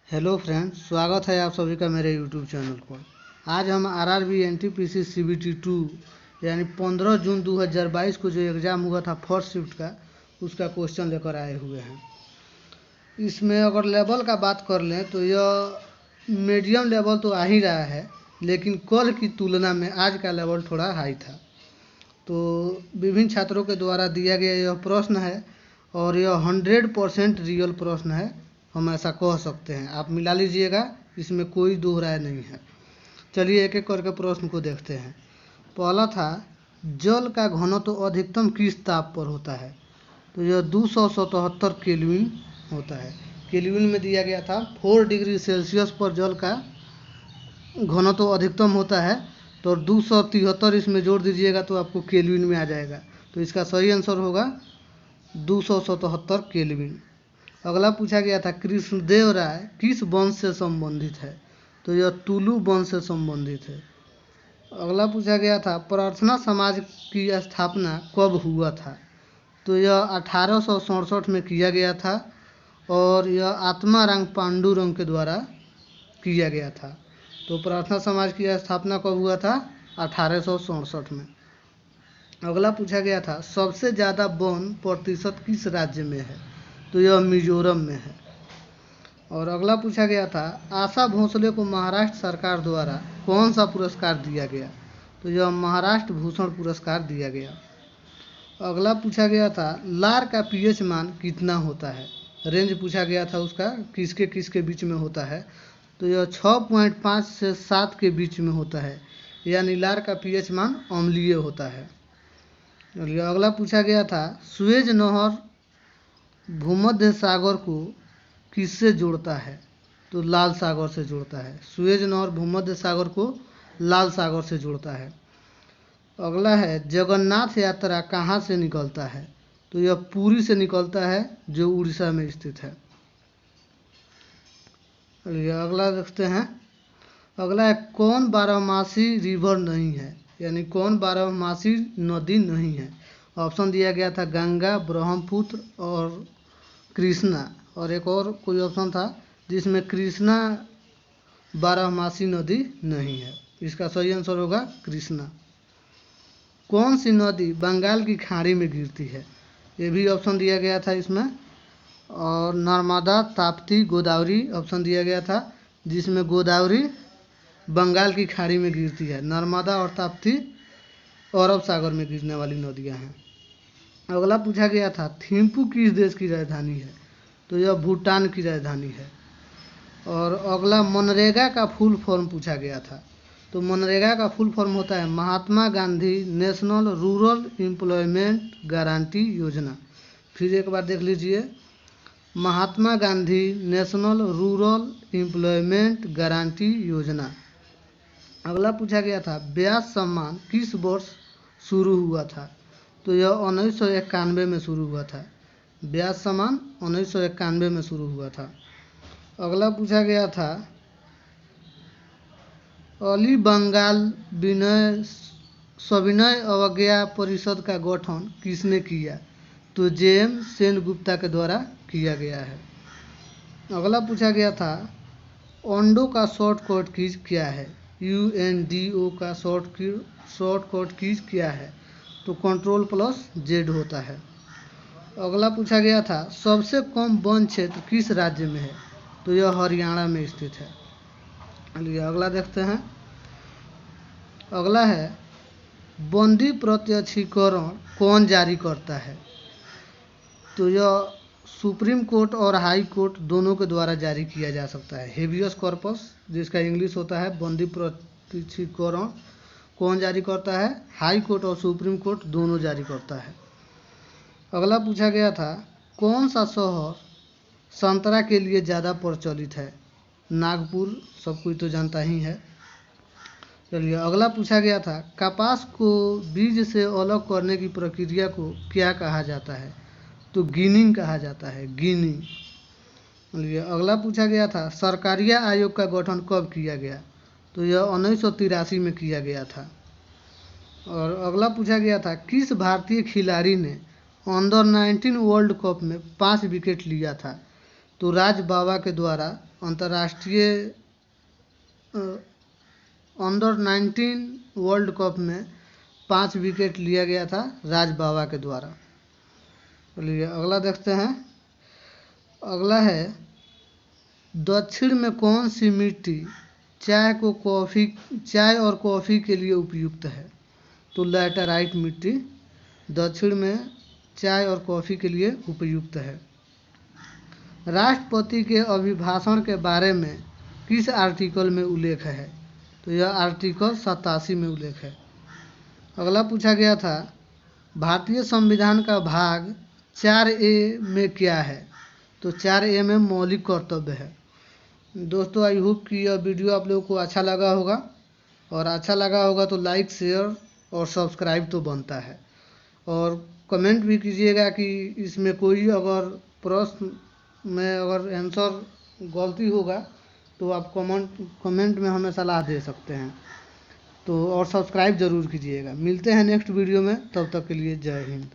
Hello friends, स्वागत है आप सभी का मेरे यूट्यूब चैनल पर। आज हम आरआरबी एनटीपीसी सीबीटी 2 यानी 15 जून 2022 को जो एग्ज़ाम हुआ था फर्स्ट शिफ्ट का, उसका क्वेश्चन लेकर आए हुए हैं। इसमें अगर लेवल का बात कर लें तो यह मीडियम लेवल तो आ ही रहा है, लेकिन कल की तुलना में आज का लेवल थोड़ा हाई था। तो विभिन्न छात्रों के द्वारा दिया गया यह प्रश्न है और यह 100% रियल प्रश्न है, हम ऐसा कह सकते हैं। आप मिला लीजिएगा, इसमें कोई दो राय नहीं है। चलिए एक एक करके प्रश्न को देखते हैं। पहला था, जल का घनत्व अधिकतम किस ताप पर होता है? तो यह 277 केल्विन होता है। केल्विन में दिया गया था 4 डिग्री सेल्सियस पर जल का घनत्व अधिकतम होता है, तो 273 इसमें जोड़ दीजिएगा तो आपको केल्विन में आ जाएगा। तो इसका सही आंसर होगा 277 केल्विन। अगला पूछा गया था, कृष्णदेव राय किस वंश से संबंधित है? तो यह तुलु वंश से संबंधित है। अगला पूछा गया था, प्रार्थना समाज की स्थापना कब हुआ था? तो यह 1867 में किया गया था और यह आत्माराम पांडुरंग के द्वारा किया गया था। तो प्रार्थना समाज की स्थापना कब हुआ था? 1867 में। अगला पूछा गया था, सबसे ज़्यादा वन प्रतिशत किस राज्य में है? तो यह मिजोरम में है। और अगला पूछा गया था, आशा भोसले को महाराष्ट्र सरकार द्वारा कौन सा पुरस्कार दिया गया? तो यह महाराष्ट्र भूषण पुरस्कार दिया गया। अगला पूछा गया था, लार का पीएच मान कितना होता है? रेंज पूछा गया था उसका, किसके किसके बीच में होता है? तो यह 6.5 से 7 के बीच में होता है, यानी लार का पीएच मान अम्लीय होता है। अगला पूछा गया था, सुएज नहर भूमध्य सागर को किससे जोड़ता है? तो लाल सागर से जोड़ता है। सुएज नहर भूमध्य सागर को लाल सागर से जोड़ता है। अगला है, जगन्नाथ यात्रा कहाँ से निकलता है? तो यह पुरी से निकलता है, जो उड़ीसा में स्थित है। अगला देखते हैं। अगला है, कौन बारहमासी रिवर नहीं है? यानी कौन बारहमासी नदी नहीं है? ऑप्शन दिया गया था गंगा, ब्रह्मपुत्र और कृष्णा, और एक और कोई ऑप्शन था जिसमें कृष्णा बारहमासी नदी नहीं है। इसका सही आंसर होगा कृष्णा। कौन सी नदी बंगाल की खाड़ी में गिरती है? ये भी ऑप्शन दिया गया था इसमें। और नर्मदा, ताप्ती, गोदावरी ऑप्शन दिया गया था, जिसमें गोदावरी बंगाल की खाड़ी में गिरती है। नर्मदा और ताप्ती अरब सागर में गिरने वाली नदियां हैं। अगला पूछा गया था, थिम्पू किस देश की राजधानी है? तो यह भूटान की राजधानी है। और अगला, मनरेगा का फुल फॉर्म पूछा गया था। तो मनरेगा का फुल फॉर्म होता है Mahatma Gandhi national rural employment guarantee Yojana. फिर एक बार देख लीजिए, Mahatma Gandhi national rural employment guarantee Yojana. अगला पूछा गया था, व्यास सम्मान किस वर्ष शुरू हुआ था? तो यह 1991 में शुरू हुआ था। व्यास सम्मान 1991 में शुरू हुआ था। अगला पूछा गया था, अली बंगाल विनय सविनय अवज्ञा परिषद का गठन किसने किया? तो जेएम सेनगुप्ता के द्वारा किया गया है। अगला पूछा गया था, ओंडो का शॉर्टकट कीज क्या है? UNDO का शॉर्टकट कीज क्या है? तो Ctrl+Z होता है। अगला पूछा गया था, सबसे कम वन क्षेत्र किस राज्य में है? तो यह हरियाणा में स्थित है। चलिए अगला देखते हैं। अगला है, बंदी प्रत्यक्षीकरण कौन जारी करता है? तो यह सुप्रीम कोर्ट और हाई कोर्ट दोनों के द्वारा जारी किया जा सकता है। हेबियस कॉर्पस, जिसका इंग्लिश होता है बंदी प्रत्यक्षीकरण, कौन जारी करता है? हाई कोर्ट और सुप्रीम कोर्ट दोनों जारी करता है। अगला पूछा गया था, कौन सा शहर संतरा के लिए ज़्यादा प्रचलित है? नागपुर, सब कोई तो जानता ही है। चलिए अगला पूछा गया था, कपास को बीज से अलग करने की प्रक्रिया को क्या कहा जाता है? तो गिनिंग कहा जाता है, गिनिंग। चलिए अगला पूछा गया था, सरकारिया आयोग का गठन कब किया गया? तो यह 1983 में किया गया था। और अगला पूछा गया था, किस भारतीय खिलाड़ी ने अंडर 19 वर्ल्ड कप में 5 विकेट लिया था? तो राज बावा के द्वारा अंतर्राष्ट्रीय अंडर 19 वर्ल्ड कप में 5 विकेट लिया गया था राज बावा के द्वारा। चलिए अगला देखते हैं। अगला है, दक्षिण में कौन सी मिट्टी चाय और कॉफ़ी के लिए उपयुक्त है? तो लैटेराइट मिट्टी दक्षिण में चाय और कॉफ़ी के लिए उपयुक्त है। राष्ट्रपति के अभिभाषण के बारे में किस आर्टिकल में उल्लेख है? तो यह आर्टिकल 87 में उल्लेख है। अगला पूछा गया था, भारतीय संविधान का भाग 4A में क्या है? तो 4A में मौलिक कर्तव्य है। दोस्तों आई होप कि यह वीडियो आप लोगों को अच्छा लगा होगा, और अच्छा लगा होगा तो लाइक शेयर और सब्सक्राइब तो बनता है, और कमेंट भी कीजिएगा कि इसमें कोई अगर प्रश्न में अगर आंसर गलती होगा तो आप कमेंट में हमें सलाह दे सकते हैं। तो और सब्सक्राइब ज़रूर कीजिएगा। मिलते हैं नेक्स्ट वीडियो में, तब तक के लिए जय हिंद।